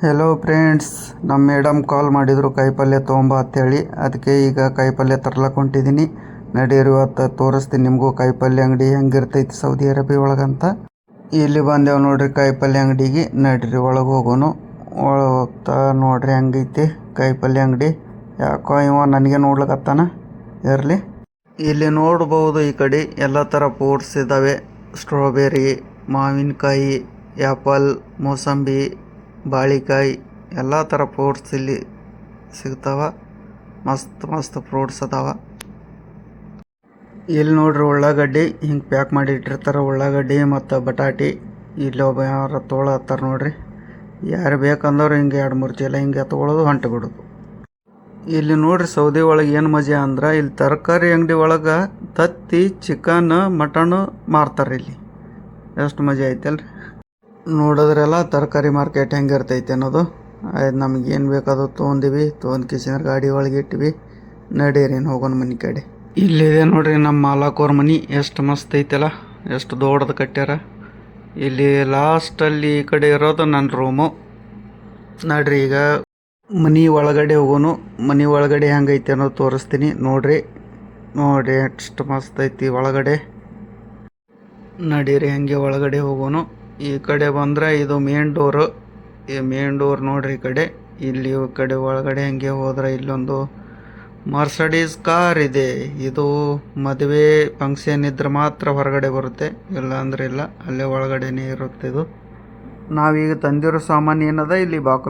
Hello friends, ನಮ್ಮ madam ಕಾಲ್ ಮಾಡಿದರು ಕಾಯಿಪಲ್ಯ ತೊಗೊಂಬ ಅಂತೇಳಿ. ಅದಕ್ಕೆ ಈಗ ಕಾಯಿಪಲ್ಯ ತರ್ಲಕ್ಕೆ ಹೊಂಟಿದ್ದೀನಿ. ನಡೀರಿ ಇವತ್ತು ತೋರಿಸ್ತೀನಿ ನಿಮಗೂ ಕಾಯಿಪಲ್ಯ ಅಂಗಡಿ ಹೆಂಗಿರ್ತೈತಿ ಸೌದಿ ಅರೇಬಿಯಾ ಒಳಗಂತ. ಇಲ್ಲಿ ಬಂದೇವು ನೋಡ್ರಿ ಕಾಯಿಪಲ್ಯ ಅಂಗಡಿಗೆ. ನಡೀರಿ ಒಳಗೆ ಹೋಗೋನು. ಒಳಗೆ ಹೋಗ್ತಾ ನೋಡ್ರಿ ಹೆಂಗೈತಿ ಕಾಯಿಪಲ್ಯ ಅಂಗಡಿ. ಯಾಕೋ ಇವ ನನಗೆ ನೋಡ್ಲಕತ್ತಾನ. ಇರಲಿ, ಇಲ್ಲಿ ನೋಡ್ಬೋದು ಈ ಕಡೆ ಎಲ್ಲ ಥರ ಫ್ರೂಟ್ಸ್ ಇದ್ದಾವೆ. ಸ್ಟ್ರಾಬೆರಿ, ಮಾವಿನಕಾಯಿ, ಆ್ಯಪಲ್, ಮೋಸಂಬಿ, ಬಾಳಿಕಾಯಿ ಎಲ್ಲ ಥರ ಫ್ರೂಟ್ಸ್ ಇಲ್ಲಿ ಸಿಗ್ತಾವ. ಮಸ್ತ್ ಮಸ್ತ್ ಫ್ರೂಟ್ಸ್ ಅದಾವ. ಇಲ್ಲಿ ನೋಡ್ರಿ ಉಳ್ಳಾಗಡ್ಡಿ ಹಿಂಗೆ ಪ್ಯಾಕ್ ಮಾಡಿ ಇಟ್ಟಿರ್ತಾರೆ. ಉಳ್ಳಾಗಡ್ಡಿ ಮತ್ತು ಬಟಾಟಿ. ಇಲ್ಲಿ ಒಬ್ಬ ಯಾರು ತೊಗೊಳತ್ತಾರ ನೋಡ್ರಿ. ಯಾರು ಬೇಕಂದವ್ರು ಹಿಂಗೆ 2-3 ಚೀಲ ಹಿಂಗೆ ತೊಗೊಳೋದು, ಹೊಂಟು ಬಿಡೋದು. ಇಲ್ಲಿ ನೋಡ್ರಿ ಸೌದಿ ಒಳಗೆ ಏನು ಮಜಾ ಅಂದ್ರೆ, ಇಲ್ಲಿ ತರಕಾರಿ ಅಂಗಡಿ ಒಳಗೆ ತತ್ತಿ, ಚಿಕನ್, ಮಟನು ಮಾರ್ತಾರೆ. ಇಲ್ಲಿ ಎಷ್ಟು ಮಜಾ ಐತಲ್ರಿ. ನೋಡಿದ್ರೆಲ್ಲ ತರಕಾರಿ ಮಾರ್ಕೆಟ್ ಹೆಂಗಿರ್ತೈತೆ ಅನ್ನೋದು. ಆಯ್ತು, ನಮಗೇನು ಬೇಕದು ತೊಗೊಂಡಿವಿ. ತೊಗೊಂಡು ಕಿಸಿನ ಗಾಡಿ ಒಳಗೆ ಇಟ್ವಿ. ನಡೀರಿ ಹೋಗೋಣ ಮನೆ ಕಡೆ. ಇಲ್ಲಿದೆ ನೋಡ್ರಿ ನಮ್ಮ ಮಾಲಕವ್ರ ಮನೆ. ಎಷ್ಟು ಮಸ್ತ್ ಐತಲ್ಲ, ಎಷ್ಟು ದೊಡ್ಡದು ಕಟ್ಟ್ಯಾರ. ಇಲ್ಲಿ ಲಾಸ್ಟಲ್ಲಿ ಈ ಕಡೆ ಇರೋದು ನನ್ನ ರೂಮು. ನಡ್ರಿ ಈಗ ಮನೆ ಒಳಗಡೆ ಹೋಗೋನು. ಮನೆ ಒಳಗಡೆ ಹೆಂಗೈತೆ ಅನ್ನೋದು ತೋರಿಸ್ತೀನಿ. ನೋಡ್ರಿ ಎಷ್ಟು ಮಸ್ತ್ ಐತಿ ಒಳಗಡೆ. ನಡೀರಿ ಹಂಗೆ ಒಳಗಡೆ ಹೋಗೋನು. ಈ ಕಡೆ ಬಂದರೆ ಇದು ಮೇನ್ ಡೋರು. ಈ ಮೇನ್ ಡೋರ್ ನೋಡ್ರಿ ಈ ಕಡೆ. ಇಲ್ಲಿ ಈ ಕಡೆ ಒಳಗಡೆ ಹಂಗೆ ಹೋದ್ರೆ ಇಲ್ಲೊಂದು ಮರ್ಸಡೀಸ್ ಕಾರ್ ಇದೆ. ಇದು ಮದುವೆ ಫಂಕ್ಷನ್ ಇದ್ರೆ ಮಾತ್ರ ಹೊರಗಡೆ ಬರುತ್ತೆ, ಇಲ್ಲ ಅಂದ್ರೆ ಇಲ್ಲ. ಅಲ್ಲೇ ಒಳಗಡೆನೇ ಇರುತ್ತೆ ಇದು. ನಾವೀಗ ತಂದಿರೋ ಸಾಮಾನು ಏನದ ಇಲ್ಲಿ ಬಾಕಲು